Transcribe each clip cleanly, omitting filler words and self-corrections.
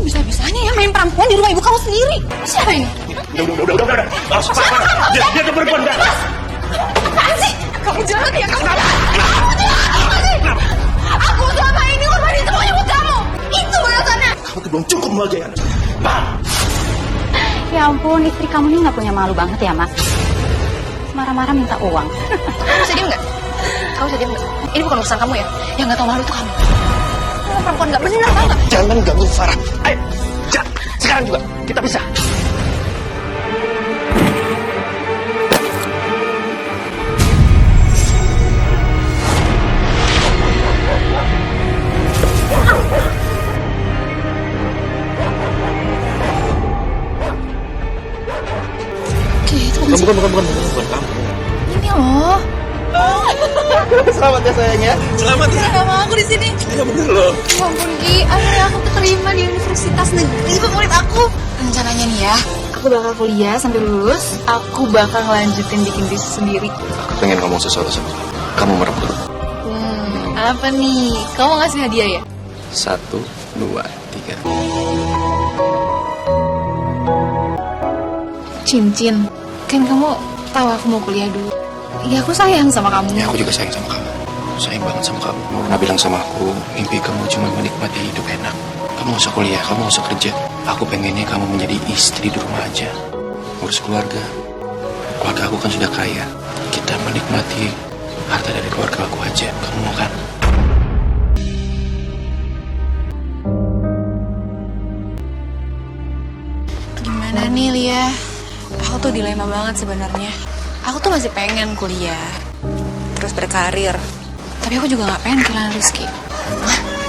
Bisa-bisanya ya main perempuan di rumah ibu kamu sendiri. Siapa ini? Udah. Dia tuh perempuan, dah. Apaan sih? Kamu jahat ya, kamu jahat. Aku selama ini korbanin semuanya buat kamu. Itu balasannya. Kamu tuh belum cukup membahagiakan. Paham? Ya ampun, istri kamu ini nggak punya malu banget ya, Mas. Marah-marah minta uang. Kamu bisa diem nggak? Ini bukan urusan kamu ya. Yang nggak tahu malu itu kamu. Kamu perempuan nggak benar, tau nggak? Jangan ganggu Farah. Ayo, sekarang juga kita pisah. Bukan kamu. Ini loh. Selamat ya sayangnya. Selamat ya. Gak mau aku di sini. Ya bener loh. Ya ampun Ki, akhirnya aku keterima di Universitas Negeri favorit aku. Rencananya nih ya, aku bakal kuliah sampai lulus. Aku bakal ngelanjutin bikin bisnis sendiri. Aku pengen ngomong sesuatu sama kamu. Kamu merebut. Apa nih? Kamu mau ngasih hadiah ya? 1, 2, 3. Cincin. Kan kamu tahu aku mau kuliah dulu. Ya aku sayang sama kamu. Ya aku juga sayang sama kamu. Sayang banget sama kamu. Kamu pernah bilang sama aku, mimpi kamu cuma menikmati hidup enak. Kamu gak usah kuliah, kamu gak usah kerja. Aku pengennya kamu menjadi istri di rumah aja. Ngurus keluarga. Keluarga aku kan sudah kaya. Kita menikmati harta dari keluarga aku aja. Kamu mau kan? Gimana nih Lia? Aku tuh dilema banget sebenarnya. Aku tuh masih pengen kuliah, terus berkarir. Tapi aku juga gak pengen kehilangan Rizky.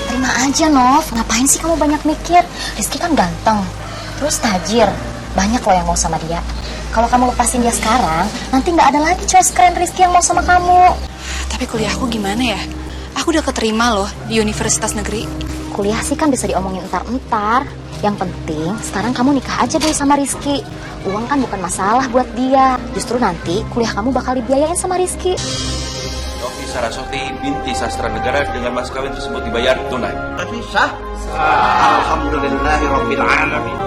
Terima aja, Nov. Ngapain sih kamu banyak mikir? Rizky kan ganteng, terus tajir. Banyak loh yang mau sama dia. Kalau kamu lepasin dia sekarang, nanti nggak ada lagi cewek keren Rizky yang mau sama kamu. Tapi kuliah aku gimana ya? Aku udah keterima loh di Universitas Negeri. Kuliah sih kan bisa diomongin entar-entar. Yang penting sekarang kamu nikah aja deh sama Rizky. Uang kan bukan masalah buat dia. Justru nanti kuliah kamu bakal dibiayain sama Rizky. Novi Saraswati binti Sastra Negara dengan mas kawin tersebut dibayar tunai. Sah? Alhamdulillahirabbil alamin.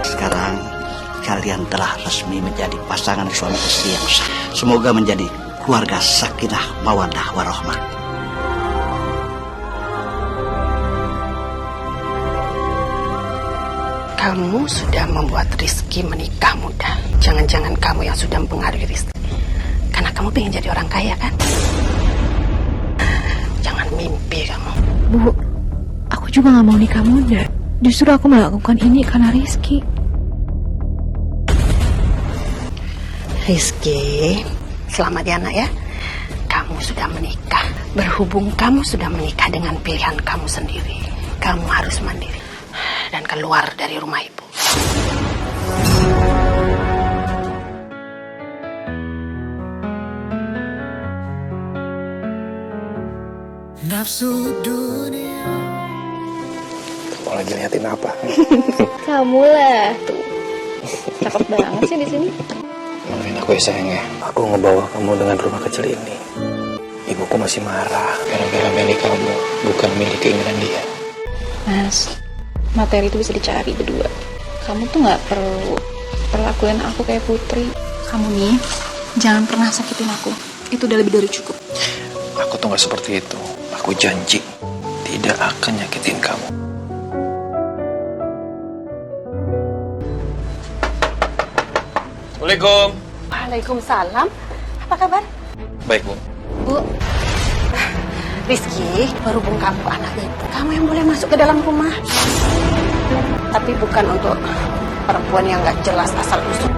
Sekarang kalian telah resmi menjadi pasangan suami istri yang sah. Semoga menjadi keluarga sakinah mawaddah warahmah. Kamu sudah membuat Rizky menikah muda. Jangan-jangan kamu yang sudah mempengaruhi Rizky. Karena kamu pengen jadi orang kaya kan? Jangan mimpi kamu. Bu, aku juga gak mau nikah muda. Justru aku melakukan ini karena Rizky. Rizky, selamat ya nak ya. Kamu sudah menikah. Berhubung kamu sudah menikah dengan pilihan kamu sendiri, kamu harus mandiri dan keluar dari rumah ibu. Nafsu dunia. Kamu lagi liatin apa? Kamu lah tuh. Cakep banget sih di sini. Maafin aku ya sayang ya. Aku ngebawa kamu dengan rumah kecil ini. Ibuku masih marah gara-gara milik kamu bukan milik keinginan dia. Mas, materi itu bisa dicari berdua. Kamu tuh gak perlu perlakuin aku kayak putri. Kamu nih, jangan pernah sakitin aku. Itu udah lebih dari cukup. Aku tuh gak seperti itu. Aku janji tidak akan nyakitin kamu. Assalamualaikum. Waalaikumsalam. Apa kabar? Baik, Bu. Bu, Rizky, berhubung kamu anak ibu, kamu yang boleh masuk ke dalam rumah. Tapi bukan untuk perempuan yang gak jelas asal usul.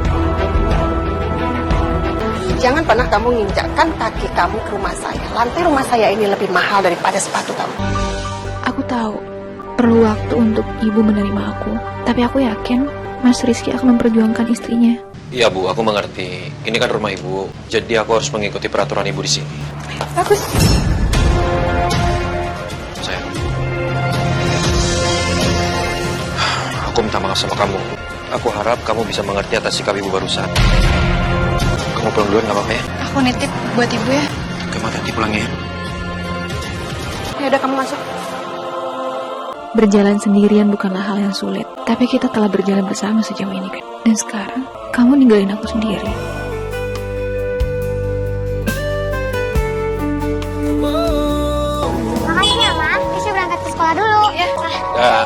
Jangan pernah kamu nginjakkan kaki kamu ke rumah saya. Lantai rumah saya ini lebih mahal daripada sepatu kamu. Aku tahu perlu waktu untuk ibu menerima aku. Tapi aku yakin Mas Rizky akan memperjuangkan istrinya. Iya, Bu, aku mengerti. Ini kan rumah Ibu, jadi aku harus mengikuti peraturan Ibu di sini. Bagus. Sayang. Aku minta maaf sama kamu. Aku harap kamu bisa mengerti atas sikap Ibu barusan. Kamu pulang duluan gak apa-apa ya? Aku nitip buat ibu ya. Kamu hati-hati pulangnya ya. Ya udah kamu masuk. Berjalan sendirian bukanlah hal yang sulit, tapi kita telah berjalan bersama sejauh ini kan. Dan sekarang, kamu ninggalin aku sendiri. Makasih ya, Mas. Keisha berangkat ke sekolah dulu. Iya. Ya.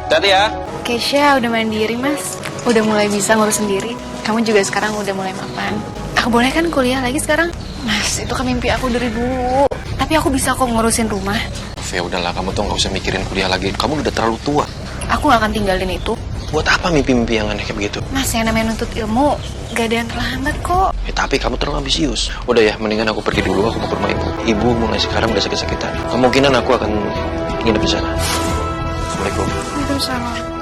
Tadi ya. Keisha udah mandiri, Mas. Udah mulai bisa ngurus sendiri. Kamu juga sekarang udah mulai mapan. Aku boleh kan kuliah lagi sekarang? Mas, itu kan mimpi aku dari dulu. Tapi aku bisa kok ngurusin rumah. Ya udahlah, kamu tuh nggak usah mikirin kuliah lagi. Kamu udah terlalu tua. Aku gak akan tinggalin itu. Buat apa mimpi-mimpi yang aneh kayak begitu? Mas, yang namanya nuntut ilmu gak ada yang terlambat kok. Ya, tapi kamu terlalu ambisius. Udah ya, mendingan aku pergi dulu. Aku mau ke rumah ibu. Ibu mulai sekarang udah sakit-sakitan. Kemungkinan aku akan nginep di sana. Assalamualaikum. Waalaikumsalam.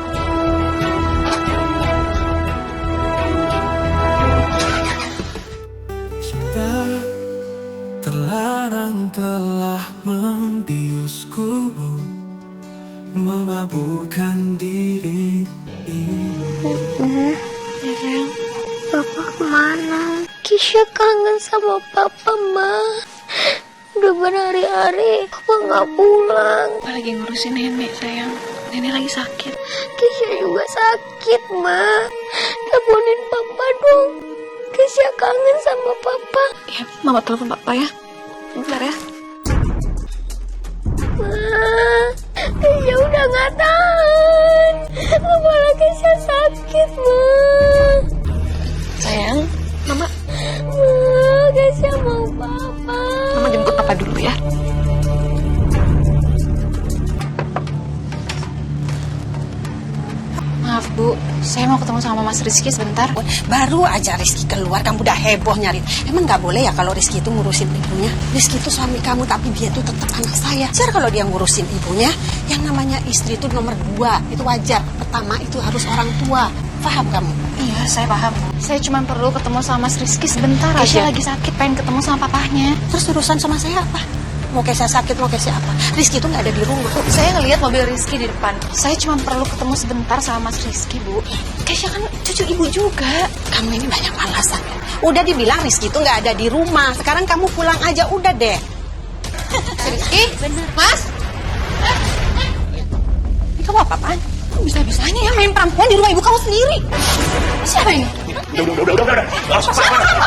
Terlarang telah membiusku, memabukkan diri ini. Ya sayang, Papa kemana? Keisha kangen sama Papa, Ma. Udah berhari-hari Papa nggak pulang. Papa lagi ngurusin nenek, sayang. Nenek lagi sakit. Keisha juga sakit, Ma. Teleponin Papa dong. Keisha kangen sama Papa. Ya, Mama telepon Papa ya. Bentar ya. Ma, Keisha udah nggak tahan. Kepala Keisha sakit, Ma. Sayang, Mama. Ma, Keisha mau Papa. Mama jemput Papa dulu ya. Maaf Bu, saya mau ketemu sama Mas Rizky sebentar. Baru aja Rizky keluar, kamu udah heboh nyari. Emang nggak boleh ya kalau Rizky itu ngurusin ibunya? Rizky itu suami kamu, tapi dia itu tetap anak saya. Jadi kalau dia ngurusin ibunya, yang namanya istri itu nomor 2, itu wajar. Pertama itu harus orang tua. Paham kamu? Iya, saya paham. Saya cuma perlu ketemu sama Mas Rizky sebentar Keisha aja. Lagi sakit, pengen ketemu sama papahnya. Terus urusan sama saya apa? Mau Keisha sakit, mau Keisha apa? Rizky itu nggak ada di rumah. Saya ngelihat mobil Rizky di depan. Saya cuma perlu ketemu sebentar sama Mas Rizky, Bu. Keisha kan cucu ibu juga. Kamu ini banyak alasan ya. Udah dibilang Rizky itu nggak ada di rumah. Sekarang kamu pulang aja, udah deh. Rizky, Mas. Ini kamu apa-apaan? Bisa-bisanya ya main perempuan di rumah ibu kamu sendiri. Siapa ini? Udah.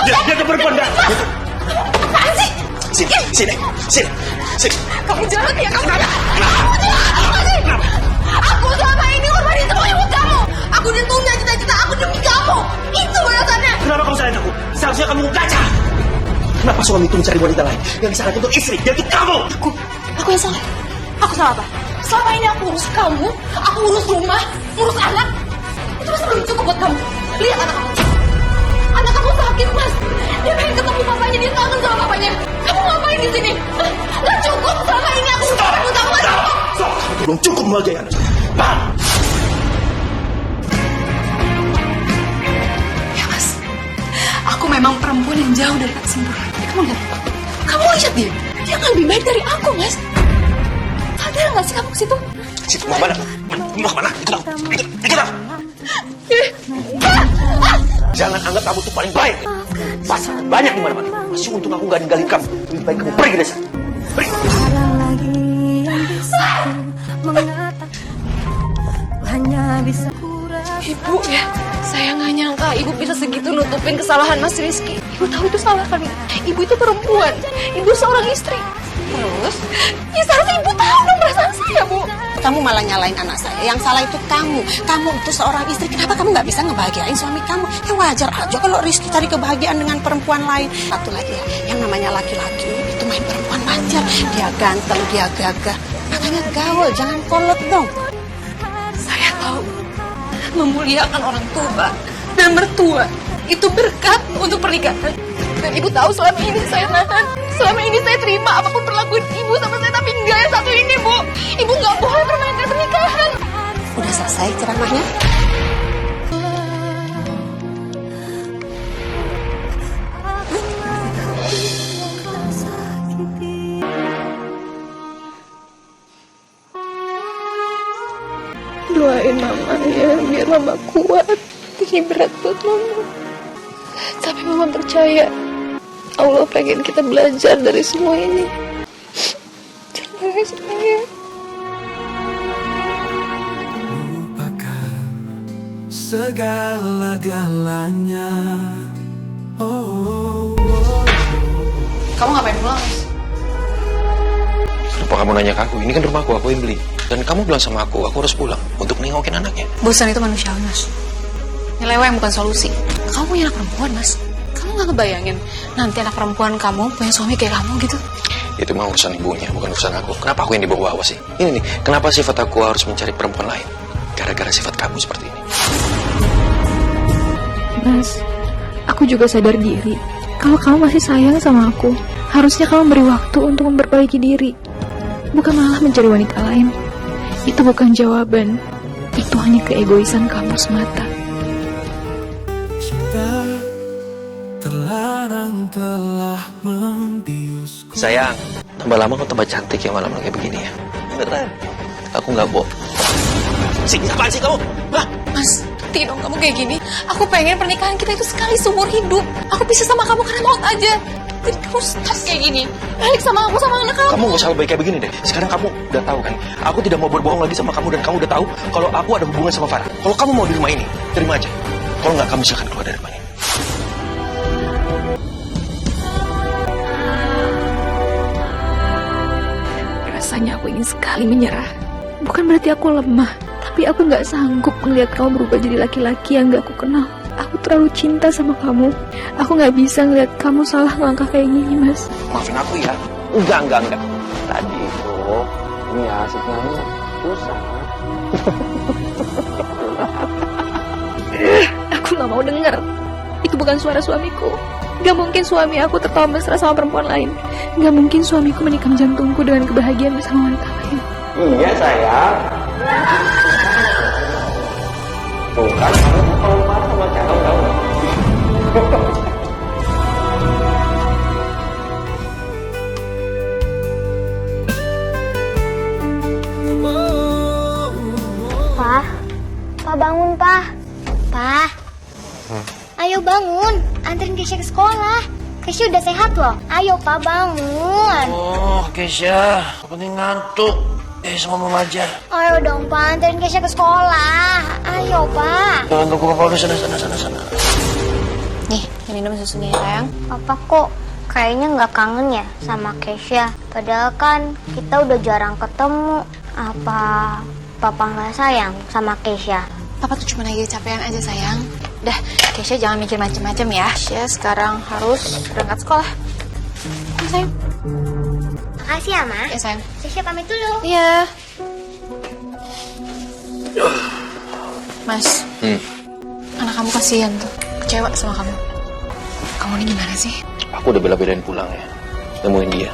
Dia perempuan, dah. Apaan sih? Sini. Kamu jahat ya, kamu jahat. Kamu jahat. Aku selama ini ngorbanin semua ibu kamu. Aku ditunda cita-cita aku demi kamu. Itu balasannya. Kenapa kamu salahin aku? Seharusnya kamu kaca. Kenapa suami itu mencari wanita lain? Yang disalahkan untuk istri, dia untuk kamu. Aku yang salah. Aku salah apa? Selama ini aku urus kamu, aku urus rumah, urus anak. Itu masih belum cukup buat kamu. Lihat anak kamu. Anak kamu sakit, Mas. Dia pengen ketemu papanya, dia kangen sama papanya. Kamu ngapain di sini? Gak cukup selama ini aku urus kamu. Kamu belum cukup menghargai anak. Paham? Ya, Mas. Aku memang perempuan yang jauh dari kata sempurna. Kamu lihat. Kamu lihat dia. Dia kan lebih baik dari aku, Mas. Sadar nggak sih kamu ke situ? Situ mau mana? Mau kemana? Ikut aku. Jangan anggap kamu tuh paling baik. Pasangan banyak di mana-mana. Masih untung aku nggak ninggalin kamu. Lebih baik kamu pergi dari sana. Pergi. Ibu ya, saya nggak nyangka ibu bisa segitu nutupin kesalahan Mas Rizky. Ibu tahu itu salah kali. Ibu itu perempuan, ibu seorang istri. Terus, ya seharusnya ibu tahu dong perasaan saya, Bu. Kamu malah nyalain anak saya. Yang salah itu kamu. Kamu itu seorang istri. Kenapa kamu nggak bisa ngebahagiain suami kamu? Ya wajar aja kalau Rizky cari kebahagiaan dengan perempuan lain. Satu lagi ya, yang namanya laki-laki itu main perempuan wajar. Dia ganteng, dia gagah. Makanya gaul, jangan kolot dong. Saya tahu memuliakan orang tua dan mertua itu berkat untuk pernikahan. Dan ibu tahu selama ini saya nahan, selama ini saya terima apapun perlakuan ibu sama saya, tapi enggak yang satu ini, Bu. Ibu nggak boleh permainkan pernikahan. Udah selesai ceramahnya? Doain mama ya, biar mama kuat. Ini berat buat mama. Tapi mama percaya Allah pengen kita belajar dari semua ini. sayang. Lupakan segala-galanya. Kamu ngapain pulang, Mas? Kenapa kamu nanya ke aku? Ini kan rumahku, aku yang beli. Dan kamu bilang sama aku harus pulang untuk nengokin anaknya. Bosan itu manusiawi, Mas. Nyeleweng bukan solusi. Kamu punya anak perempuan, Mas. Kamu nggak ngebayangin nanti anak perempuan kamu punya suami kayak kamu gitu? Itu mah urusan ibunya, bukan urusan aku. Kenapa aku yang dibawa-bawa sih? Ini nih, kenapa sifat aku harus mencari perempuan lain? Gara-gara sifat kamu seperti ini. Mas, aku juga sadar diri. Kalau kamu masih sayang sama aku, harusnya kamu beri waktu untuk memperbaiki diri. Bukan malah mencari wanita lain. Itu bukan jawaban. Itu hanya keegoisan kamu semata. Cinta terlarang telah membiusku. Sayang, tambah lama kok tambah cantik ya malam kayak begini ya. Beneran. Aku nggak bohong. Sini, apaan sih kamu? Hah? Mas, tidak dong kamu kayak gini. Aku pengen pernikahan kita itu sekali seumur hidup. Aku bisa sama kamu karena maut aja. Jadi kamu stop kayak gini. Balik sama aku, sama anak kamu. Kamu gak usah lebih kayak begini deh. Sekarang kamu udah tahu kan. Aku tidak mau berbohong lagi sama kamu dan kamu udah tahu kalau aku ada hubungan sama Farah. Kalau kamu mau di rumah ini, terima aja. Kalau nggak, kamu silakan keluar dari rumah ini. Rasanya aku ingin sekali menyerah. Bukan berarti aku lemah, tapi aku nggak sanggup melihat kamu berubah jadi laki-laki yang gak aku kenal. Aku terlalu cinta sama kamu. Aku nggak bisa ngeliat kamu salah langkah kayak gini, Mas. Maafin aku ya. Enggak. Tadi itu, ini asiknya susah. Aku nggak mau denger. Itu bukan suara suamiku. Gak mungkin suami aku tertawa mesra sama perempuan lain. Gak mungkin suamiku menikam jantungku dengan kebahagiaan bersama wanita lain. Iya sayang. Tuh kan kamu kalau marah sama calon kamu. Pak bangun, Pak. Pak. Ayo bangun, anterin Kesha ke sekolah. Kesha udah sehat loh. Ayo, Pak, bangun. Oh, Kesha, penting ngantuk. Sama mama aja. Ayo dong, Pak, anterin Kesha ke sekolah. Ayo, Pak. Jangan tunggu papa udah sana. Nih, minum susunya ya, sayang. Papa kok kayaknya nggak kangen ya sama Kesha. Padahal kan kita udah jarang ketemu. Apa Papa nggak sayang sama Kesha? Papa tuh cuma lagi capean aja, sayang. Udah, Kesha jangan mikir macem-macem ya. Kesha sekarang harus berangkat sekolah. Ya, sayang. Makasih ya, Ma. Ya, sayang. Kesha pamit dulu. Iya. Mas, anak kamu kasihan tuh. Kecewa sama kamu. Kamu ini gimana sih? Aku udah bela-belain pulang ya. Nemuin dia.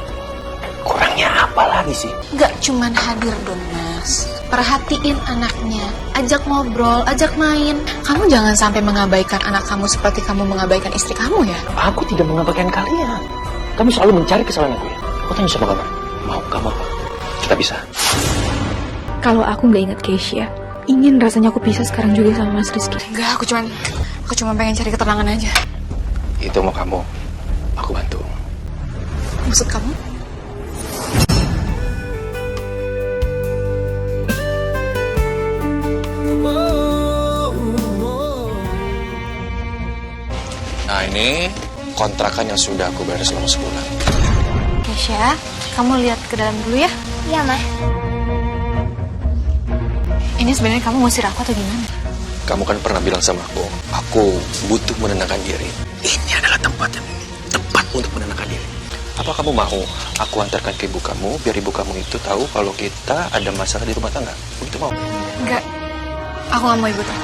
Kurangnya apa lagi sih? Gak cuman hadir dong, Mas. Perhatiin anaknya, ajak ngobrol, ajak main. Kamu jangan sampai mengabaikan anak kamu seperti kamu mengabaikan istri kamu ya. Aku tidak mengabaikan kalian. Kamu selalu mencari kesalahan aku ya. Aku tanya sama kamu. Mau kamu apa? Kita bisa. Kalau aku nggak ingat Kesha, ingin rasanya aku pisah sekarang juga sama Mas Rizky. Enggak, aku cuma pengen cari ketenangan aja. Itu mau kamu. Aku bantu. Maksud kamu? Nah, ini kontrakan yang sudah aku bayar selama sebulan. Kesha, kamu lihat ke dalam dulu ya. Iya, Ma. Ini sebenarnya kamu ngusir aku atau gimana? Kamu kan pernah bilang sama aku butuh menenangkan diri. Ini adalah tempat yang tepat untuk menenangkan diri. Apa kamu mau aku antarkan ke ibu kamu, biar ibu kamu itu tahu kalau kita ada masalah di rumah tangga? Begitu mau? Enggak, aku gak mau ibu tahu.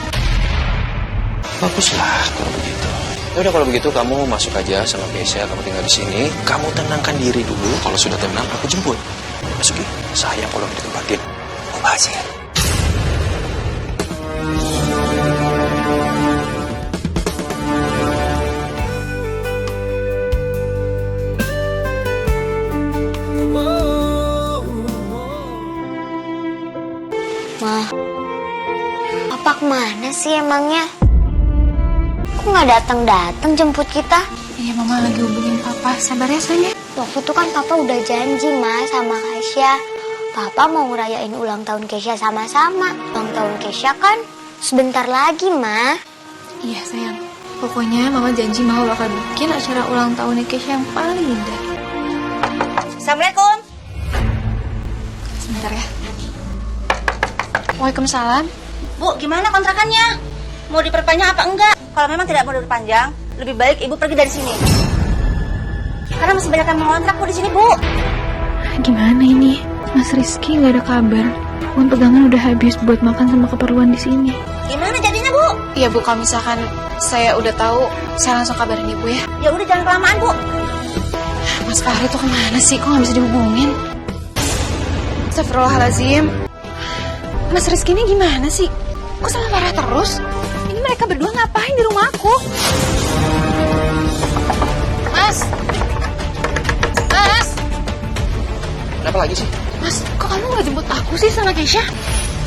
Baguslah kalau begitu. Ya udah kalau begitu kamu masuk aja sama Kesha, kamu tinggal di sini. Kamu tenangkan diri dulu. Kalau sudah tenang, aku jemput. Masuki. Sayang kalau ditempatin. Aku bahagia. Ma, Papa kemana sih emangnya? Kok nggak datang jemput kita? Iya, Mama lagi hubungin Papa. Sabar ya, sayang. Waktu itu kan Papa udah janji, Ma, sama Kesha. Papa mau ngerayain ulang tahun Keisha sama-sama. Ulang tahun Keisha kan sebentar lagi, Ma. Iya sayang, pokoknya Mama janji Mama bakal bikin acara ulang tahunnya Keisha yang paling indah. Assalamualaikum. Sebentar ya. Waalaikumsalam. Bu, gimana kontrakannya? Mau diperpanjang apa enggak? Kalau memang tidak mau diperpanjang, lebih baik Ibu pergi dari sini. Karena masih banyak yang mengontrak Bu di sini, Bu. Gimana ini? Mas Rizky nggak ada kabar. Uang pegangan udah habis buat makan sama keperluan di sini. Gimana jadinya, Bu? Iya Bu, kalau misalkan saya udah tahu, saya langsung kabarin Ibu ya. Ya udah jangan kelamaan, Bu. Mas Fahri tuh kemana sih? Kok nggak bisa dihubungin? Astagfirullahaladzim. Mas Rizky ini gimana sih? Kok salah marah terus? Ini mereka berdua ngapain di rumah aku? Mas! Mas! Kenapa lagi sih? Mas, kok kamu nggak jemput aku sih sama Keisha?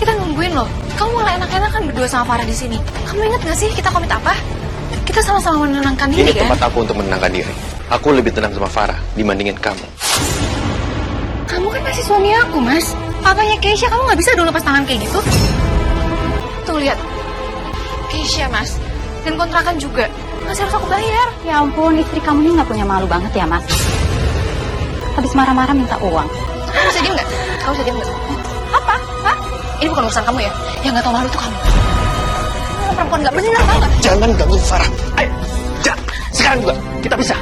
Kita nungguin loh. Kamu malah enak-enakan berdua sama Farah di sini. Kamu ingat nggak sih kita komit apa? Kita sama-sama menenangkan diri Ini kan? tempat aku untuk menenangkan diri. Aku lebih tenang sama Farah dibandingin kamu. Kamu kan masih suami aku, Mas. Papanya Keisha, kamu nggak bisa dong lepas tangan kayak gitu. Tuh lihat, Keisha, Mas. Dan kontrakan juga. Masih harus aku bayar. Ya ampun, istri kamu ini nggak punya malu banget ya, Mas. Habis marah-marah minta uang. Kamu bisa diem nggak? Kamu bisa diem nggak? Apa? Hah? Ini bukan urusan kamu ya? Yang nggak tahu malu itu kamu. Kamu perempuan nggak benar, tau nggak? Jangan ganggu Farah. Ayo, sekarang juga kita bisa.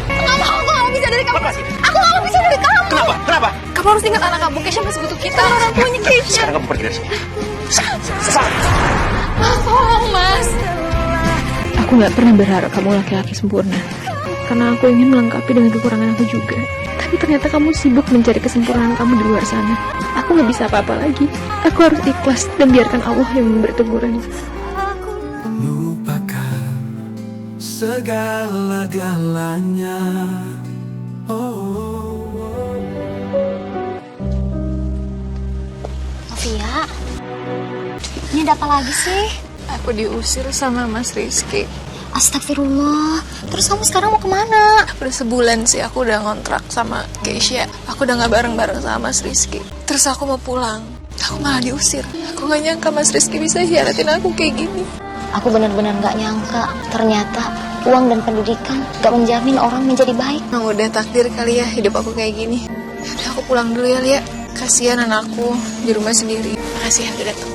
Nggak mau, aku nggak mau bisa dari kamu. Aku nggak mau bisa dari kamu. Kenapa? Kenapa? Kamu harus ingat anak kamu. Keisha masih butuh kita. Orang tuanya Keisha. Sekarang kamu pergi dari sini. Mas, tolong, Mas. Aku nggak pernah berharap kamu laki-laki sempurna. Karena aku ingin melengkapi dengan kekurangan aku juga. Tapi ternyata kamu sibuk mencari kesempurnaan kamu di luar sana. Aku nggak bisa apa-apa lagi. Aku harus ikhlas dan biarkan Allah yang memberi teguran. Lupakan segala-galanya. Novia, ini ada apa lagi sih? Aku diusir sama Mas Rizky. Astagfirullah. Terus kamu sekarang mau kemana? Udah sebulan sih aku udah ngontrak sama Keisha. Aku udah gak bareng-bareng sama Mas Rizky. Terus aku mau pulang, aku malah diusir. Aku gak nyangka Mas Rizky bisa hianatin aku kayak gini. Aku benar-benar gak nyangka. Ternyata uang dan pendidikan gak menjamin orang menjadi baik. Nah, udah takdir kali ya hidup aku kayak gini. Udah aku pulang dulu ya, Lia. Kasihan anakku di rumah sendiri. Makasih ya udah datang.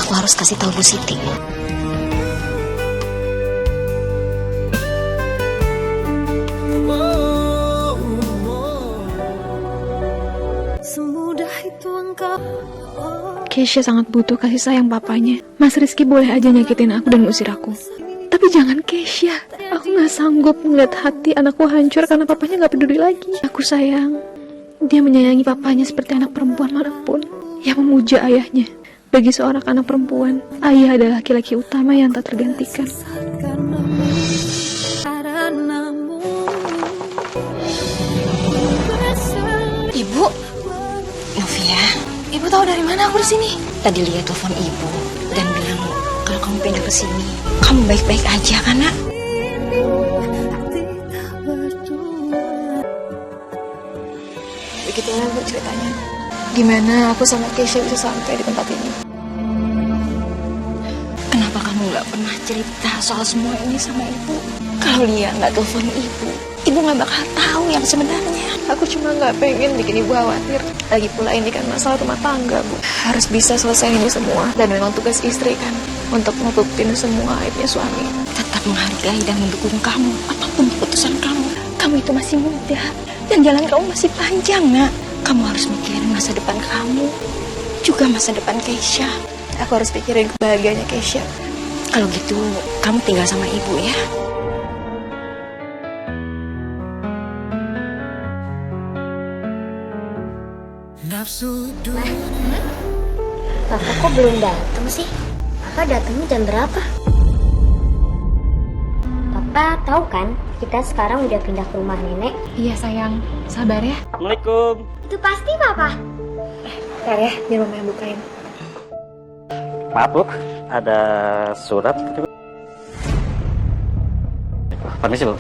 Aku harus kasih tahu Bu Siti. Keisha sangat butuh kasih sayang papanya. Mas Rizky boleh aja nyakitin aku dan usir aku. Tapi jangan Keisha. Aku gak sanggup ngeliat hati anakku hancur karena papanya gak peduli lagi. Aku sayang. Dia menyayangi papanya seperti anak perempuan manapun. Yang memuja ayahnya. Bagi seorang anak perempuan, ayah adalah laki-laki utama yang tak tergantikan. Ibu, Novia. Ibu tahu dari mana aku di sini? Tadi Lia telepon ibu dan bilang kalau kamu pindah ke sini, kamu baik-baik aja kan, Nak? Begitulah Bu ceritanya. Gimana aku sama Keisha bisa sampai di tempat ini? Kenapa kamu nggak pernah cerita soal semua ini sama ibu? Kalau Lia nggak telepon ibu nggak bakal tahu yang sebenarnya. Aku cuma nggak pengen bikin ibu khawatir. Lagi pula ini kan masalah rumah tangga, Bu. Harus bisa selesai ini semua. Dan memang tugas istri kan untuk nutupin semua aibnya suami. Tetap menghargai dan mendukung kamu apapun keputusan kamu. Kamu itu masih muda dan jalan kamu masih panjang, Nak. Kamu harus mikirin masa depan kamu, juga masa depan Keisha. Aku harus pikirin kebahagiaannya Keisha. Kalau gitu, kamu tinggal sama ibu ya. Papa kok belum datang sih? Papa datangnya jam berapa? Papa tahu kan kita sekarang udah pindah ke rumah nenek? Iya sayang, sabar ya. Assalamualaikum. Itu pasti Papa. Ntar ya, biar mama yang bukain. Maaf Bu, ada surat. Permisi Bu.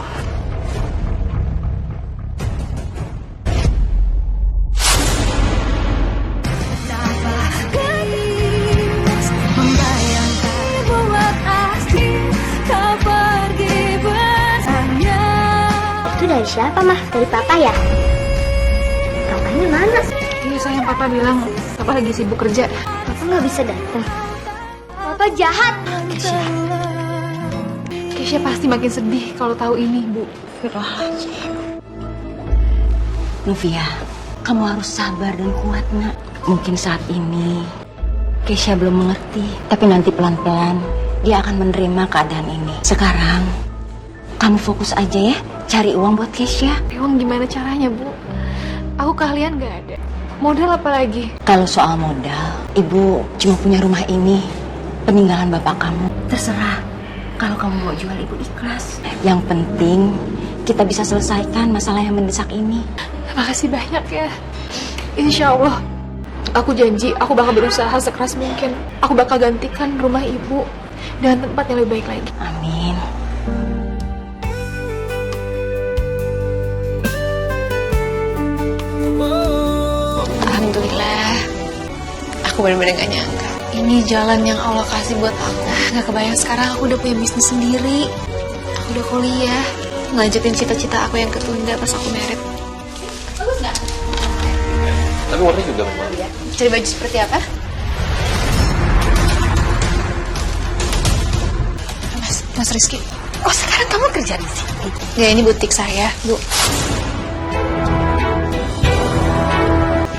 dari siapa, Mah? Dari Papa ya? Papanya mana? Iya sayang, Papa bilang Papa lagi sibuk kerja. Papa nggak bisa datang. Papa jahat. Keisha pasti makin sedih kalau tahu ini, Bu. Novia, kamu harus sabar dan kuat, nak. Mungkin saat ini Keisha belum mengerti, tapi nanti pelan-pelan dia akan menerima keadaan ini. Sekarang kamu fokus aja ya, cari uang buat Keisha. Uang gimana caranya, Bu? Aku keahlian gak ada. Modal apa lagi? Kalau soal modal, ibu cuma punya rumah ini, peninggalan bapak kamu. Terserah, kalau kamu mau jual ibu ikhlas. Yang penting kita bisa selesaikan masalah yang mendesak ini. Makasih banyak ya. Insya Allah, aku janji aku bakal berusaha sekeras mungkin. Aku bakal gantikan rumah ibu dengan tempat yang lebih baik lagi. Amin. Alhamdulillah, aku benar-benar gak nyangka. Ini jalan yang Allah kasih buat aku. Gak kebayang sekarang aku udah punya bisnis sendiri. Aku udah kuliah, ngelanjutin cita-cita aku yang ketunda pas aku merit. Bagus gak? Tapi warnanya juga memang. Cari baju seperti apa? Mas Rizky. Oh, sekarang kamu kerja di sini? Ya, ini butik saya, Bu.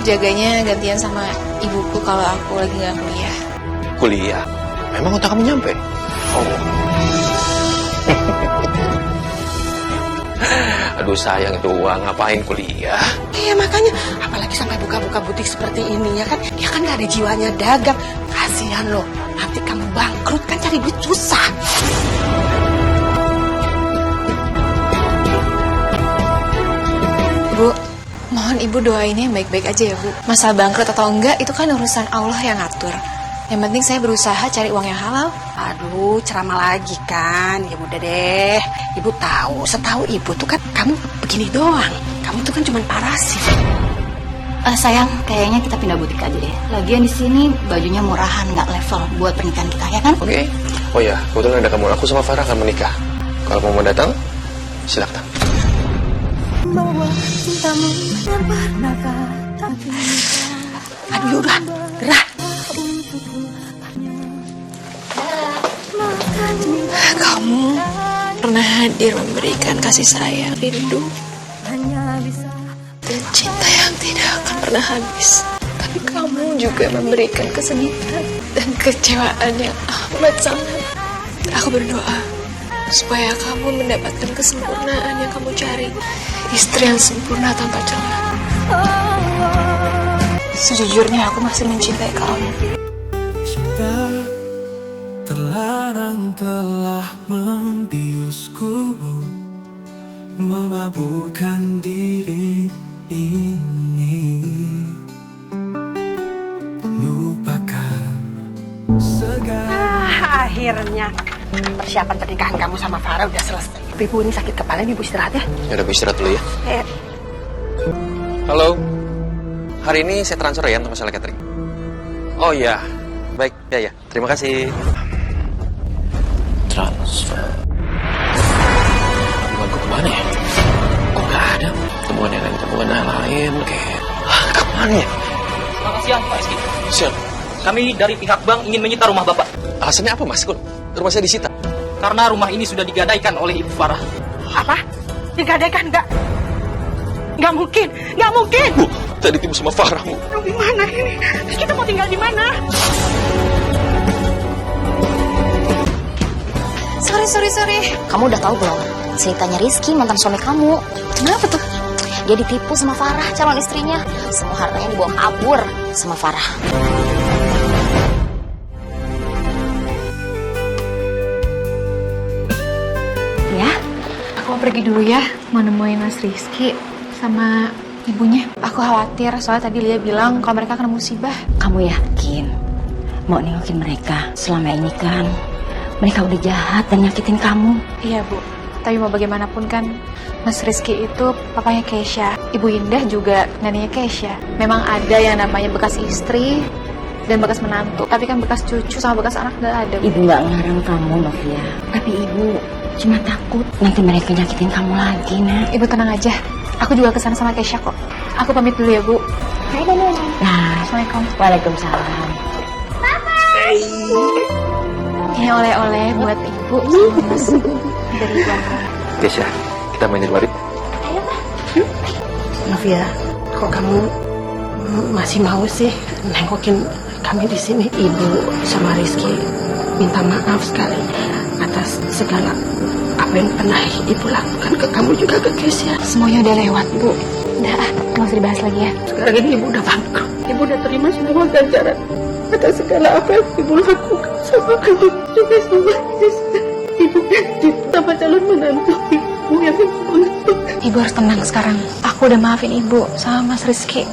Jaganya gantian sama ibuku kalau aku lagi nggak kuliah. Kuliah? Memang otak kamu nyampe? Oh. Aduh sayang itu uang, ngapain kuliah? Iya makanya, apalagi sampai buka-buka butik seperti ini ya kan. Dia kan gak ada jiwanya dagang. Kasihan loh, nanti kamu bangkrut kan cari duit susah. Bu, mohon ibu doainnya yang baik-baik aja ya, Bu. Masalah bangkrut atau enggak itu kan urusan Allah yang ngatur. Yang penting saya berusaha cari uang yang halal. Aduh, ceramah lagi kan. Ya udah deh. Ibu tahu, setahu ibu tuh kan kamu begini doang. Kamu tuh kan cuma parasit. Sayang, kayaknya kita pindah butik aja deh. Lagian di sini bajunya murahan, nggak level buat pernikahan kita ya kan? Oke. Oh ya, kebetulan ada kamu. Aku sama Farah akan menikah. Kalau mau datang, silakan. Aduh, udah, gerah. Kamu pernah hadir memberikan kasih sayang, rindu, dan cinta yang tidak akan pernah habis. Tapi kamu juga memberikan kesedihan dan kecewaan yang amat sangat. Aku berdoa supaya kamu mendapatkan kesempurnaan yang kamu cari. Istri yang sempurna tanpa celah. Sejujurnya aku masih mencintai kamu. Cinta terlarang telah membiusku, memabukkan diri ini. Lupakan segala. Akhirnya persiapan pernikahan kamu sama Farah udah selesai. Ibu ini sakit kepala, ibu istirahat ya. Ya udah, istirahat dulu ya. Halo. Hari ini saya transfer ya untuk masalah catering. Oh iya. Baik, ya. Terima kasih. Transfer. Tabunganku kemana ya? Kok nggak ada? Tabungan yang lain kayak. Kemana ya? Selamat siang, Pak Rizky. Siap. Kami dari pihak bank ingin menyita rumah Bapak. Alasannya apa, Mas? Kok rumah saya disita? Karena rumah ini sudah digadaikan oleh Ibu Farah. Apa? Digadaikan enggak? Enggak mungkin, enggak mungkin. Bu, tadi tipu sama Farah, Bu. Di mana ini? Terus kita mau tinggal di mana? Sorry. Kamu udah tahu belum? Ceritanya Rizky, mantan suami kamu. Kenapa tuh? Dia ditipu sama Farah, calon istrinya. Semua hartanya dibawa kabur sama Farah. Ya, aku mau pergi dulu ya. Mau nemuin Mas Rizky sama ibunya. Aku khawatir soalnya tadi Lia bilang kalau mereka kena musibah. Kamu yakin mau nengokin mereka? Selama ini kan mereka udah jahat dan nyakitin kamu. Iya, Bu. Tapi mau bagaimanapun kan Mas Rizky itu papanya Keisha. Ibu Indah juga neneknya Keisha. Memang ada yang namanya bekas istri dan bekas menantu. Tapi kan bekas cucu sama bekas anak gak ada. Ibu gak ngarang kamu, Novia. Tapi ibu Cuma takut nanti mereka nyakitin kamu lagi, nak. Ibu tenang aja. Aku juga kesana sama Keisha kok. Aku pamit dulu ya, Bu. Nah, Assalamualaikum. waalaikumsalam. Ini oleh-oleh buat Ibu sama Mas. Dari Ibu. Keisha, kita main di luar. Novia, kok kamu masih mau sih nengokin kami di sini? Ibu sama Rizky minta maaf sekali atas segala apa yang pernah Ibu lakukan ke kamu juga ke Keisha. Semuanya udah lewat, Bu. Udah, nggak usah dibahas lagi ya. Sekarang ini Ibu udah bangkrut. Ibu udah terima semua ganjaran atas segala apa yang Ibu lakukan sama kamu juga sama Keisha. Ibu sama calon menantu Ibu yang untuk. Ibu harus tenang sekarang. Aku udah maafin Ibu sama Mas Rizky.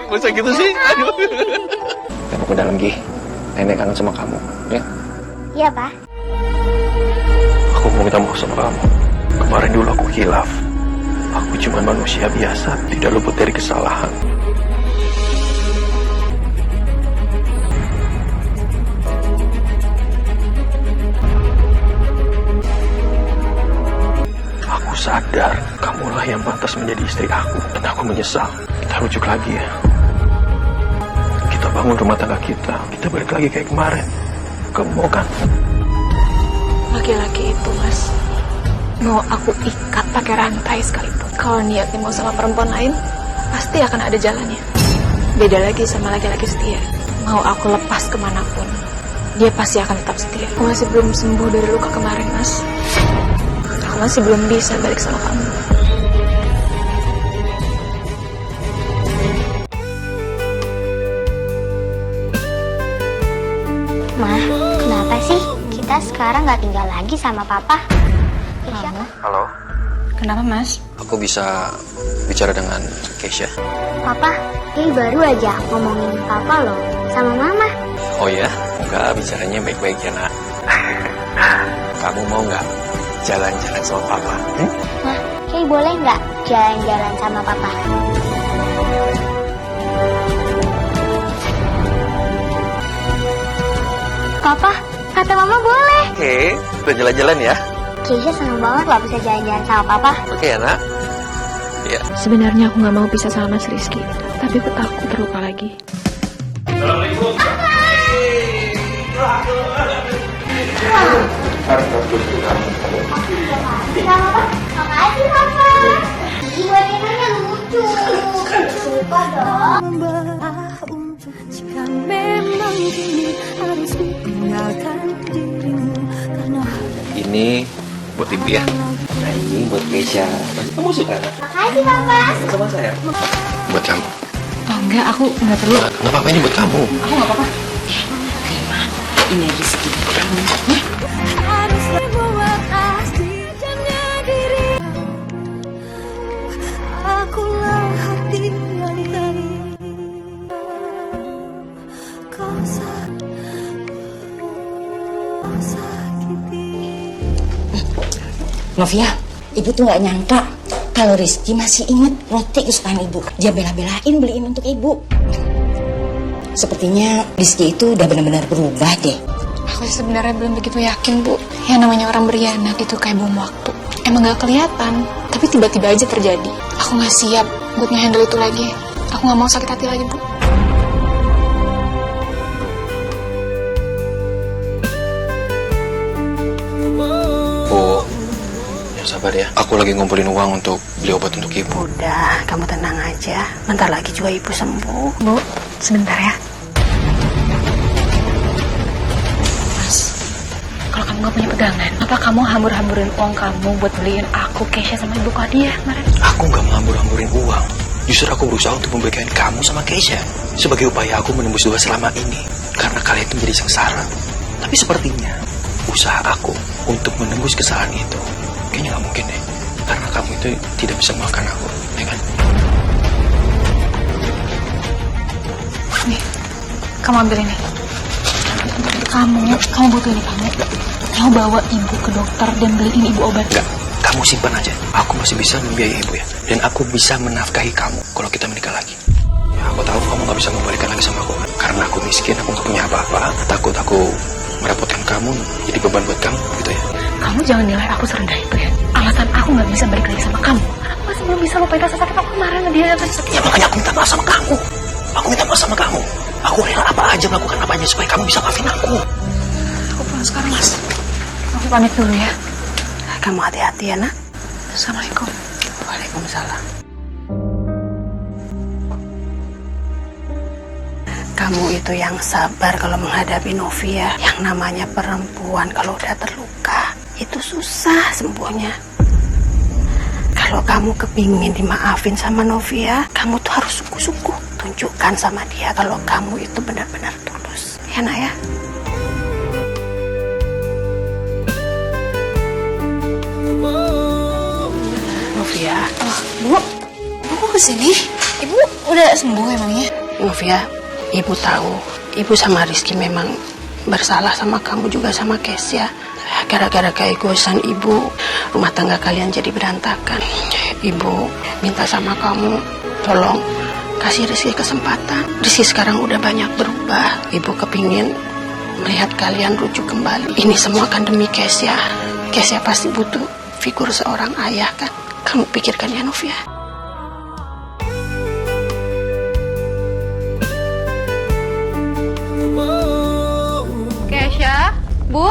Masa gitu sih? Aduh. Kamu ke dalam, Gi. Nenek kangen sama kamu, ya? Iya, Pak. Aku mau minta maaf sama kamu. Kemarin dulu aku khilaf. Aku cuma manusia biasa, tidak luput dari kesalahan. Aku sadar kamulah yang pantas menjadi istri aku. Dan aku menyesal. Kita rujuk lagi ya. Kita bangun rumah tangga kita. Kita balik lagi kayak kemarin. Kamu mau kan? Laki-laki itu, Mas, mau aku ikat pakai rantai sekalipun. Kalau niatnya mau sama perempuan lain, pasti akan ada jalannya. Beda lagi sama laki-laki setia. Mau aku lepas kemanapun, dia pasti akan tetap setia. Aku masih belum sembuh dari luka kemarin, Mas. Aku masih belum bisa balik sama kamu. Ma, kenapa sih kita sekarang nggak tinggal lagi sama Papa? Keisha, Halo? Kenapa, Mas? Aku bisa bicara dengan Keisha? Papa, ini baru aja ngomongin Papa loh sama Mama. Oh ya? Enggak, bicaranya baik-baik ya, nak. Kamu mau nggak jalan-jalan sama Papa? Ma, Kay boleh nggak jalan-jalan sama Papa? Papa, kata Mama boleh. Oke, udah jalan-jalan ya? Keisha seneng banget loh bisa jalan-jalan sama Papa. Oke ya, nak? Iya. Sebenarnya aku nggak mau pisah sama Mas Rizky, tapi aku takut terluka lagi. Makasih Papa. Bonekanya lucu. Suka dong. Jika memang kini harus ditinggalkan dirimu karena Ini buat ibu ya. Nah, ini buat Keisha. Kamu suka, nak? Makasih Papa. Sama saya. Buat kamu. Oh enggak, aku nggak perlu. Nggak apa-apa, ini buat kamu. Aku nggak apa-apa. Ini Rizky. harus membuat asli jadinya diri. Akulah hati yang tadi kau sakiti. Novia, Ibu tuh nggak nyangka kalau Rizky masih inget roti kesukaan Ibu. Dia bela-belain beliin untuk Ibu. Sepertinya Rizky itu udah benar-benar berubah deh. Aku sebenarnya belum begitu yakin, Bu. Yang namanya orang berianak itu kayak bom waktu. Emang gak kelihatan, tapi tiba-tiba aja terjadi. Aku gak siap buat nge-handle itu lagi. Aku gak mau sakit hati lagi, Bu. Bu, yang sabar ya. Aku lagi ngumpulin uang untuk beli obat untuk ibu. Udah, kamu tenang aja. Bentar lagi juga Ibu sembuh. Bu, sebentar ya. Kalau kamu gak punya pegangan, apa kamu hambur-hamburin uang kamu buat beliin aku, Keisha, sama ibu hadiah kemarin? Aku nggak menghambur-hamburin uang. Justru aku berusaha untuk memberikan kamu sama Keisha sebagai upaya aku menembus dosa selama ini. Karena kalian itu menjadi sengsara. Tapi sepertinya usaha aku untuk menembus kesalahan itu kayaknya nggak mungkin deh. Karena kamu itu tidak bisa memaafkan aku, ya kan? Nih, kamu ambil ini. Kamu butuh ini, kamu bawa ibu ke dokter dan beliin ibu obat. Enggak, kamu simpan aja. Aku masih bisa membiayai ibu ya. Dan aku bisa menafkahi kamu kalau kita menikah lagi. Ya, aku tahu kamu gak bisa membalikan lagi sama aku kan? Karena aku miskin, aku gak punya apa-apa. Takut aku merepotkan kamu, jadi beban buat kamu, gitu ya. Kamu jangan nilai aku serendah itu ya. Alasan aku nggak bisa balik lagi sama kamu. Aku masih belum bisa lupain rasa sakit aku kemarin dia yang sakit. Ya makanya aku minta maaf sama kamu. Aku minta maaf sama kamu. Aku rela apa aja melakukan apa aja supaya kamu bisa maafin aku. Aku pulang sekarang, Mas. Aku pamit dulu ya. Kamu hati-hati ya, nak. Assalamualaikum. Waalaikumsalam. Kamu itu yang sabar kalau menghadapi Novia. Yang namanya perempuan kalau udah terluka, itu susah sembuhnya. Kalau kamu kepingin dimaafin sama Novia, kamu tuh harus sungguh-sungguh tunjukkan sama dia kalau kamu itu benar-benar tulus. Ya, nak ya? Novia. Bu kok kesini? Ibu udah sembuh emangnya? Novia, ibu tahu, ibu sama Rizky memang bersalah sama kamu juga sama Kesya. Gara-gara keegoisan ibu, rumah tangga kalian jadi berantakan. Ibu minta sama kamu, tolong kasih Rizky kesempatan. Rizky sekarang udah banyak berubah. Ibu kepingin melihat kalian rujuk kembali. Ini semua kan demi Kesya. Kesya pasti butuh figur seorang ayah kan. Kamu pikirkan ya, Novia. Kesya, Bu.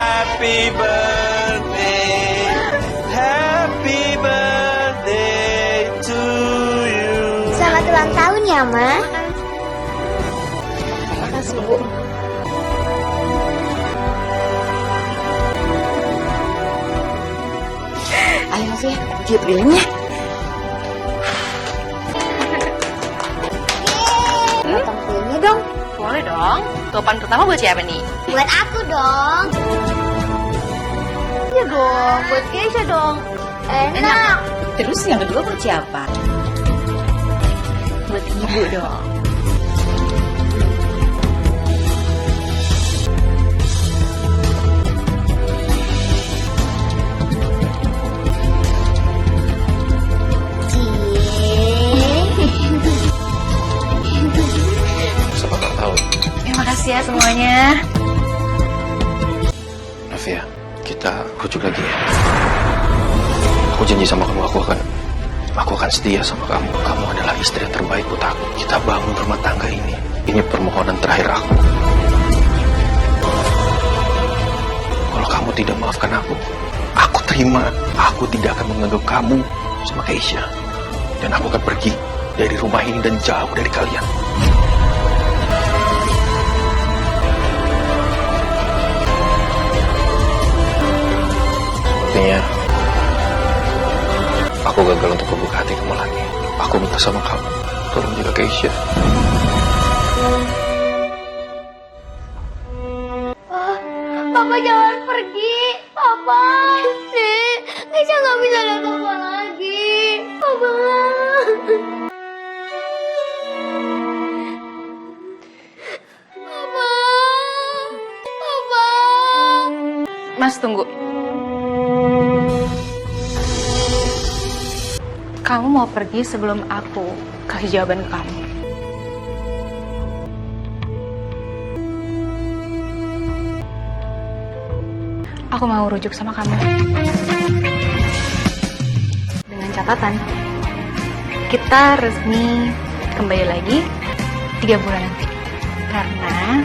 Happy birthday, happy birthday to you. Selamat ulang tahun ya, Ma. Makasih, Bu. Ayo, Novia, tiup lilinnya. Potong kuenya dong. Boleh dong. Topan pertama buat siapa nih? Buat aku dong. Iya dong, buat Keisha dong. Enak. Terus yang kedua buat siapa? Buat ibu dong. Siapa tak tahu. Terima kasih ya semuanya. Novia, kita rujuk lagi ya. Aku janji sama kamu, aku akan setia sama kamu. Kamu adalah istri yang terbaik buat aku. Kita bangun rumah tangga ini. Ini permohonan terakhir aku. Kalau kamu tidak maafkan aku terima. Aku tidak akan menganggap kamu sama Keisha. Dan aku akan pergi dari rumah ini dan jauh dari kalian. Sepertinya aku gagal untuk membuka hati kamu lagi. Aku minta sama kamu, tolong jaga Keisha. Papa jangan pergi. Papa. Keisha nggak bisa lihat Papa lagi. Papa. Papa. Papa. Mas, tunggu. Kamu mau pergi sebelum aku kasih jawaban ke kamu. Aku mau rujuk sama kamu. Dengan catatan, kita resmi kembali lagi 3 bulan nanti. Karena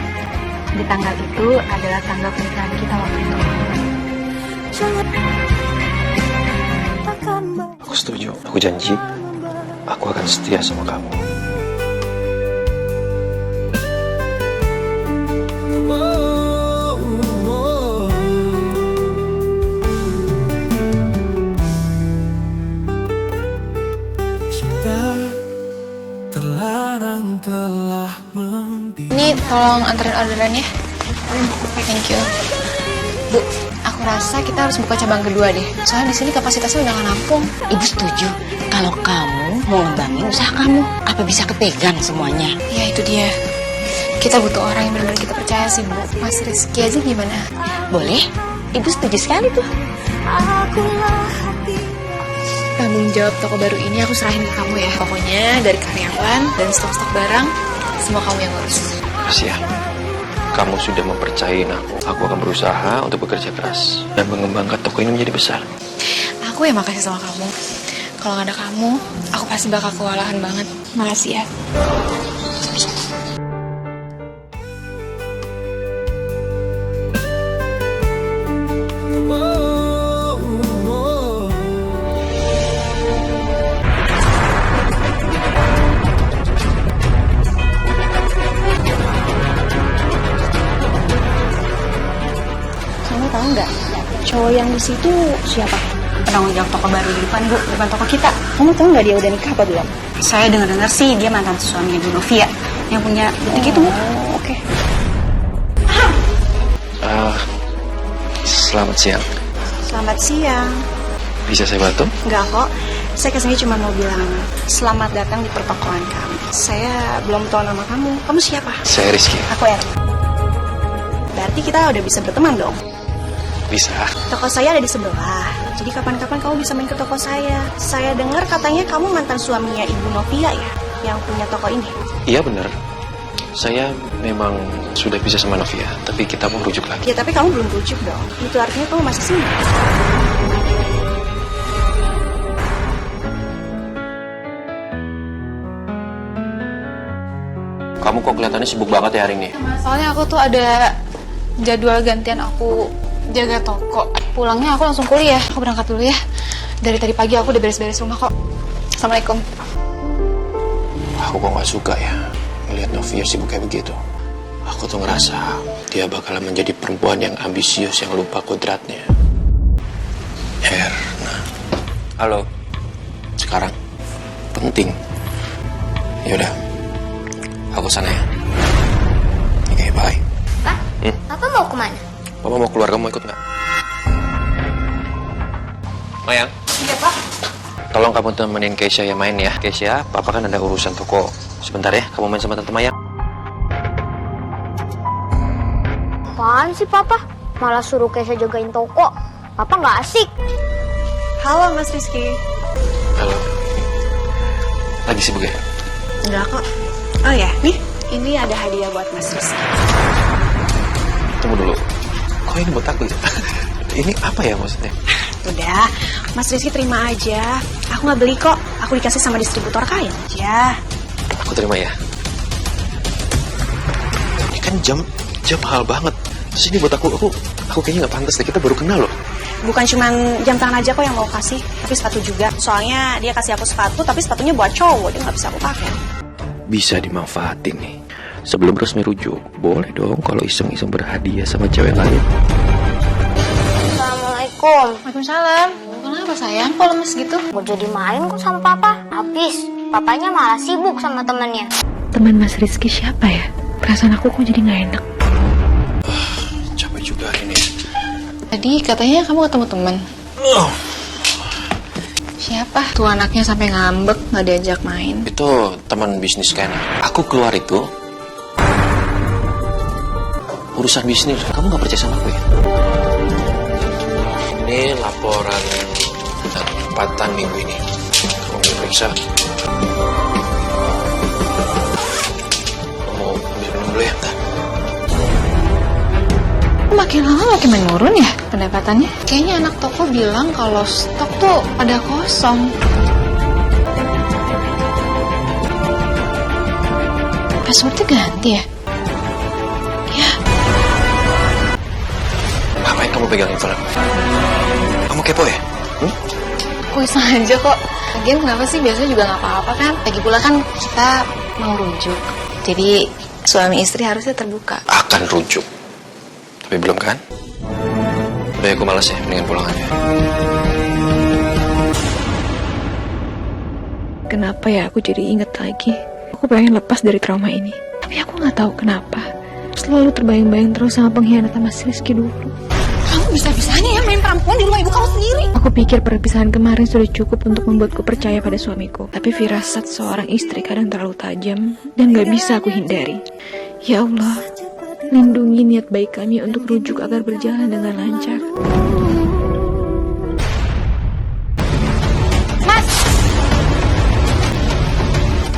di tanggal itu adalah tanggal pernikahan kita waktu itu. Aku setuju, aku janji. Aku akan setia sama kamu. Ini tolong anterin orderannya. Thank you. Bu, aku rasa kita harus buka cabang kedua deh. Soalnya di sini kapasitasnya udah gak nampung. Ibu setuju. Kalau kamu mau ngembangin usaha kamu, apa bisa kepegang semuanya? Ya itu dia. Kita butuh orang yang benar-benar kita percaya sih, Bu. Mas Rizky aja gimana? Boleh? Ibu setuju sekali tuh. Tanggung jawab toko baru ini aku serahin ke kamu ya. Pokoknya dari karyawan dan stok-stok barang, semua kamu yang ngurus. Makasih ya. Kamu sudah mempercayain aku. Aku akan berusaha untuk bekerja keras dan mengembangkan toko ini menjadi besar. Aku ya makasih sama kamu. Kalau nggak ada kamu, aku pasti bakal kewalahan banget. Makasih ya. Kamu tahu nggak, cowok yang di situ siapa? Penanggung jawab toko baru di depan, Bu, depan toko kita. Kamu tahu nggak dia udah nikah apa belum? Saya dengar sih dia mantan suaminya Bu Novia yang punya butik itu, Bu. Oke. Selamat siang. Selamat siang. Bisa saya bantu? Enggak kok. Saya kesini cuma mau bilang selamat datang di pertokoan kami. Saya belum tahu nama kamu. Kamu siapa? Saya Rizky. Aku Er. Berarti kita udah bisa berteman dong. Bisa. Toko saya ada di sebelah. Jadi kapan-kapan kamu bisa main ke toko saya. Saya dengar katanya kamu mantan suaminya Ibu Novia ya, yang punya toko ini. Iya benar. Saya memang sudah bisa sama Novia, tapi kita mau rujuk lagi. Ya tapi kamu belum rujuk dong. Itu artinya kamu masih single. Kamu kok kelihatannya sibuk banget ya hari ini? Soalnya aku tuh ada jadwal gantian aku jaga toko. Pulangnya aku langsung kuliah. Aku berangkat dulu ya. Dari tadi pagi aku udah beres-beres rumah kok. Assalamualaikum. Aku kok gak suka ya melihat Novia sibuk kayak begitu. Aku tuh ngerasa dia bakalan menjadi perempuan yang ambisius yang lupa kodratnya. Erna. Halo. Sekarang penting. Yaudah, aku sana ya. Oke, bye. Pak, Papa mau kemana? Papa mau keluar, kamu mau ikut nggak? Mayang? Iya, Pak. Tolong kamu temenin Keisha ya main ya. Keisha, Papa kan ada urusan toko. Sebentar ya, kamu main sama Tante Mayang. Apaan sih Papa? Malah suruh Keisha jagain toko. Papa nggak asik. Halo Mas Rizky. Halo. Lagi sibuk ya? Enggak kok. Oh ya, nih. Ini ada hadiah buat Mas Rizky. Tunggu dulu. Kok ini buat aku ya? Ini apa ya maksudnya? Udah, Mas Rizky terima aja. Aku nggak beli kok. Aku dikasih sama distributor kain aja. Aku terima ya. Ini kan jam mahal banget. Terus ini buat aku kayaknya nggak pantas deh. Kita baru kenal loh. Bukan cuman jam tangan aja kok yang mau kasih, tapi sepatu juga. Soalnya dia kasih aku sepatu, tapi sepatunya buat cowok. Dia nggak bisa aku pakai. Bisa dimanfaatin nih. Sebelum resmi rujuk, boleh dong kalau iseng-iseng berhadiah sama cewek lain. Assalamualaikum. Waalaikumsalam. Kenapa sayang? Kok lemes gitu? Mau jadi main kok sama Papa. Habis, papanya malah sibuk sama temennya. Teman Mas Rizky siapa ya? Perasaan aku kok jadi nggak enak. Capek juga ini. Tadi katanya kamu ketemu teman. Siapa? Tuh anaknya sampai ngambek, nggak diajak main. Itu teman bisnis kan. Aku keluar itu urusan bisnis. Kamu nggak percaya sama aku ya? Ini laporan pendapatan minggu ini. Kamu bisa periksa. Kamu minum dulu ya, Tante. Makin lama makin menurun ya pendapatannya. Kayaknya anak toko bilang kalau stok tuh pada kosong. Passwordnya ganti ya? Ya. Ngapain kamu pegang info aku? Kamu kepo ya? Aku iseng aja kok. Lagian kenapa sih? Biasanya juga nggak apa-apa kan. Lagi pula kan kita mau rujuk. Jadi suami istri harusnya terbuka. Akan rujuk. Tapi belum kan? Udah aku malas ya, mendingan pulang aja. Kenapa ya aku jadi inget lagi? Aku pengen lepas dari trauma ini. Tapi aku nggak tahu kenapa. Selalu terbayang-bayang terus sama pengkhianatan Mas Rizky dulu. Kamu bisa-bisanya ya main perempuan di rumah ibu kamu sendiri. Aku pikir perpisahan kemarin sudah cukup untuk membuatku percaya pada suamiku. Tapi firasat seorang istri kadang terlalu tajam dan gak bisa aku hindari. Ya Allah, lindungi niat baik kami untuk rujuk agar berjalan dengan lancar. Mas!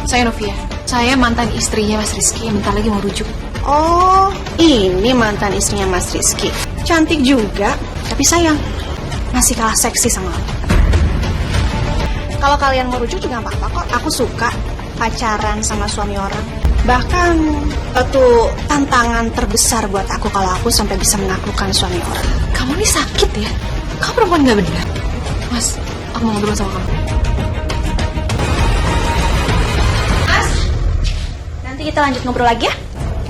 Saya Novia. Saya mantan istrinya Mas Rizky yang bentar lagi mau rujuk. Oh, ini mantan istrinya Mas Rizky. Cantik juga, tapi sayang, masih kalah seksi sama aku. Kalau kalian mau rujuk juga gak apa-apa kok. Aku suka pacaran sama suami orang. Bahkan itu tantangan terbesar buat aku kalau aku sampai bisa menaklukkan suami orang. Kamu ini sakit ya? Kamu perempuan gak benar. Mas, aku mau ngobrol sama kamu. Mas, nanti kita lanjut ngobrol lagi ya.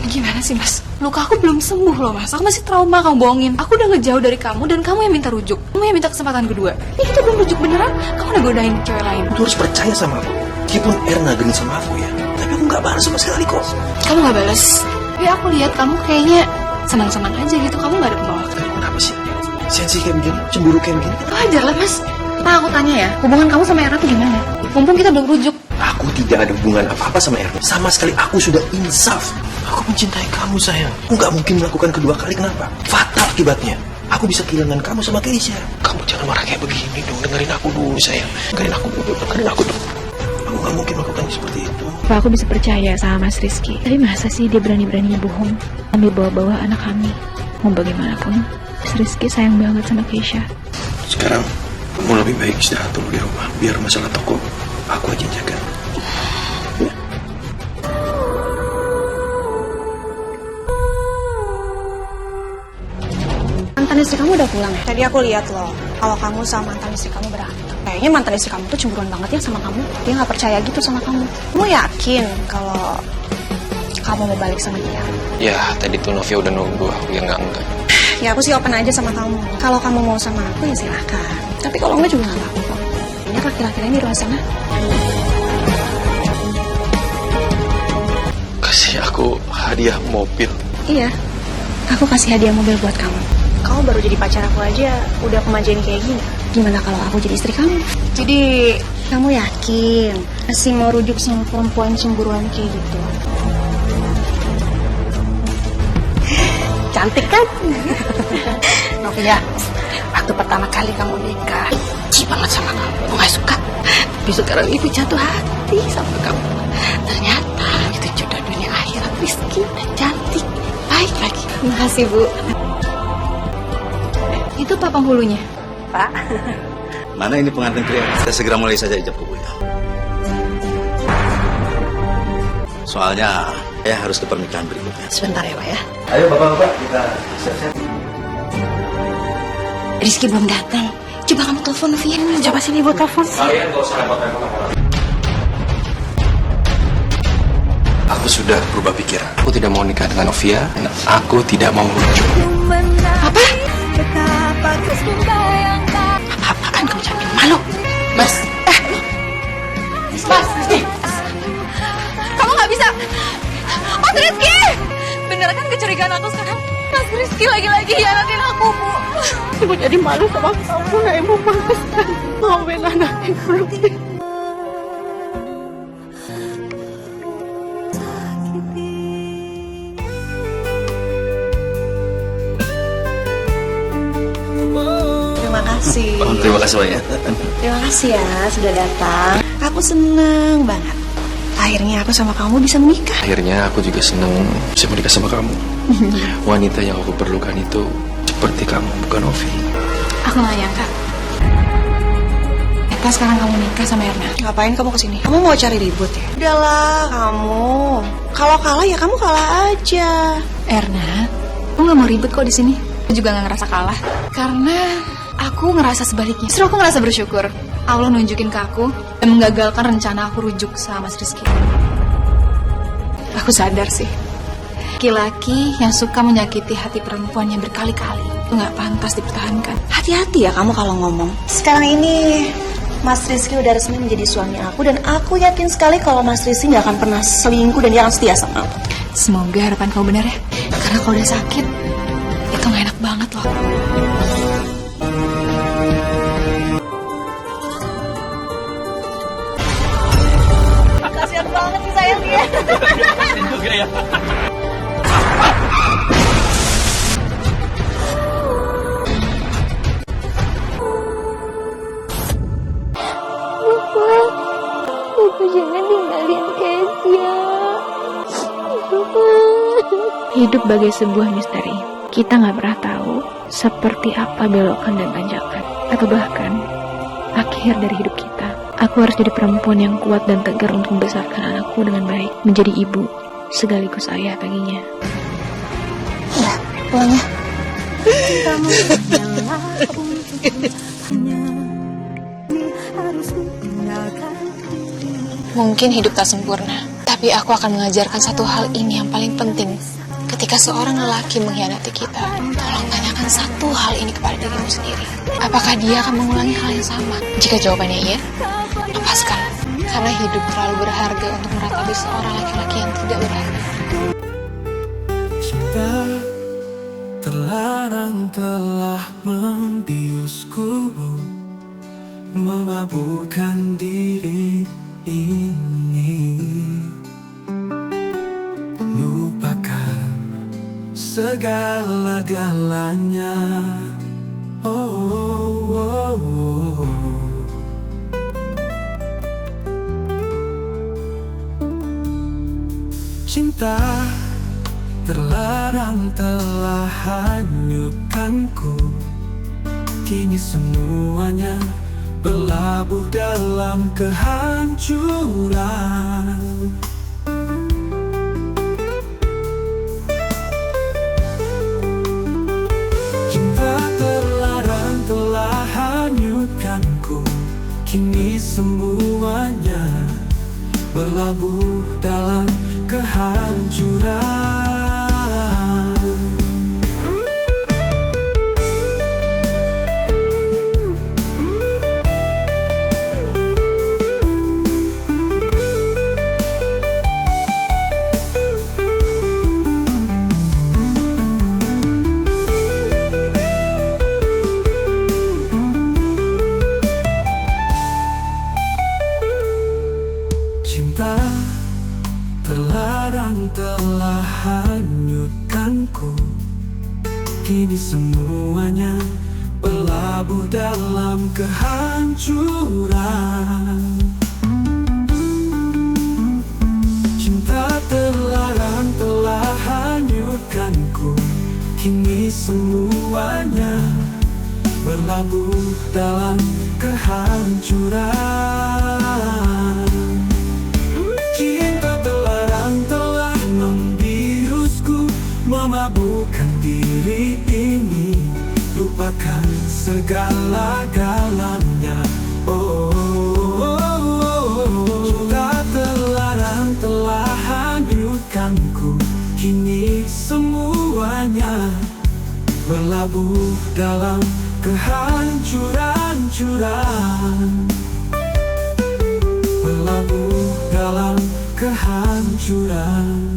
Gimana sih mas? Luka aku belum sembuh loh mas. Aku masih trauma kamu bohongin. Aku udah ngejauh dari kamu dan kamu yang minta rujuk. Kamu yang minta kesempatan kedua. Ini kita belum rujuk beneran. Kamu udah godain cewek lain. Lu harus percaya sama aku. Meskipun Erna genit sama aku ya, tapi aku nggak balas sama sekali kok. Kamu gak balas. Tapi aku lihat kamu kayaknya senang-senang aja gitu. Kamu gak ada pembawa. Kenapa sih? Sensi kayak begini, cemburu kayak begini. Wajar lah mas. Nah aku tanya ya, hubungan kamu sama Erna tuh gimana? Mumpung kita belum rujuk. Aku tidak ada hubungan apa-apa sama Erna. Sama sekali aku sudah insaf. Aku mencintai kamu sayang. Aku nggak mungkin melakukan kedua kali. Kenapa? Fatal akibatnya. Aku bisa kehilangan kamu sama Keisha. Kamu jangan marah kayak begini dong. Dengerin aku dulu sayang. Dengerin aku dulu. Aku nggak mungkin melakukan seperti itu. Apa aku bisa percaya sama Mas Rizky? Tapi masa sih dia berani-beraninya bohong? Ambil bawa-bawa anak kami. Mau bagaimanapun, Mas Rizky sayang banget sama Keisha. Sekarang kamu lebih baik istirahat dulu di rumah. Biar masalah toko aku aja yang jaga. Mantan istri kamu udah pulang ya? Tadi aku lihat loh, kalau kamu sama mantan istri kamu berantem. Kayaknya mantan istri kamu tuh cemburuan banget ya sama kamu. Dia nggak percaya gitu sama kamu. Kamu yakin kalau kamu mau balik sama dia? Ya, tadi tuh Novia udah nunggu aku yang enggak. Ya aku sih open aja sama kamu. Kalau kamu mau sama aku ya silakan. Tapi kalau enggak juga nggak apa-apa. Banyak laki-laki lain di luar sana. Kasih aku hadiah mobil. Iya, aku kasih hadiah mobil buat kamu. Kamu baru jadi pacar aku aja, udah aku manjain kayak gini. Gimana kalau aku jadi istri kamu? Jadi, kamu yakin masih mau rujuk sama perempuan cemburuan kayak gitu? Cantik kan? Novia, waktu pertama kali kamu nikah, benci banget sama kamu. Aku gak suka. Tapi sekarang ibu jatuh hati sama kamu. Ternyata itu jodoh dunia akhirat, Rizky dan cantik. Baik lagi. Terima kasih bu. Itu Pak penghulunya. Pak. Mana ini pengantin pria? Kita segera mulai saja ijab kabulnya. Soalnya saya harus ke pernikahan berikutnya. Sebentar ya Pak ya. Ayo bapak-bapak kita siap-siap. Rizky belum datang. Coba kamu telepon Novia. Coba sini ibu telepon. Kalian gak usah repot-repot. Aku sudah berubah pikiran. Aku tidak mau nikah dengan Novia. Dan aku tidak mau rujuk. Apa? Apaan kamu jangan malu? Mas. Mas. Kamu nggak bisa. Mas Rizky. Bener kan kecurigaan aku sekarang? Mas Rizky lagi-lagi hianatin aku bu. Ibu jadi malu sama kamu. Ibu malu sekali. Mau bela anak ibu. Terima kasih banyak. Terima kasih ya sudah datang. Aku seneng banget. Akhirnya aku sama kamu bisa menikah. Akhirnya aku juga senang bisa menikah sama kamu. Wanita yang aku perlukan itu seperti kamu, bukan Novi. Aku nggak nyangka. Eka sekarang kamu nikah sama Erna. Ngapain kamu kesini? Kamu mau cari ribut ya? Udahlah kamu. Kalau kalah ya kamu kalah aja. Erna, aku nggak mau ribet kok di sini. Aku juga nggak ngerasa kalah karena aku ngerasa sebaliknya. Justru aku ngerasa bersyukur Allah nunjukin ke aku dan menggagalkan rencana aku rujuk sama Mas Rizky. Aku sadar sih, laki-laki yang suka menyakiti hati perempuan yang berkali-kali itu nggak pantas dipertahankan. Hati-hati ya kamu kalau ngomong. Sekarang ini Mas Rizky udah resmi menjadi suami aku dan aku yakin sekali kalau Mas Rizky nggak akan pernah selingkuh dan dia akan setia sama aku. Semoga harapan kamu benar ya. Karena kalau udah sakit itu nggak enak banget loh. Kasian banget sih sayang dia. jangan tinggalin Kesia. Hidup bagai sebuah misteri. Kita nggak pernah tahu seperti apa belokan dan tanjakan, atau bahkan akhir dari hidup kita. Aku harus jadi perempuan yang kuat dan tegar untuk membesarkan anakku dengan baik, menjadi ibu sekaligus ayah baginya. Udah, pulang ya. Mungkin hidup tak sempurna, tapi aku akan mengajarkan satu hal ini yang paling penting. Ketika seorang lelaki mengkhianati kita, tolong tanyakan satu hal ini kepada dirimu sendiri. Apakah dia akan mengulangi hal yang sama? Jika jawabannya iya, lepaskan. Karena hidup terlalu berharga untuk meratapi seorang laki-laki yang tidak berharga. Cinta terlarang telah membiusku, memabukkan diri ini. Lupakan segala-galanya. Cinta terlarang telah hanyutkanku. Kini semuanya berlabuh dalam kehancuran. Cinta terlarang telah hanyutkanku. Kini semuanya berlabuh dalam kehancuran. Cinta terlarang telah hanyutkanku. Kini semuanya berlabuh dalam kehancuran. Cinta terlarang telah hanyutkanku. Kini semuanya berlabuh dalam kehancuran. Cinta terlarang telah membiusku, memabukkan diri ini. Lupakan segala-galanya. Cinta terlarang telah hanyutkanku. Kini semuanya berlabuh dalam kehancuran. Berlabuh dalam kehancuran.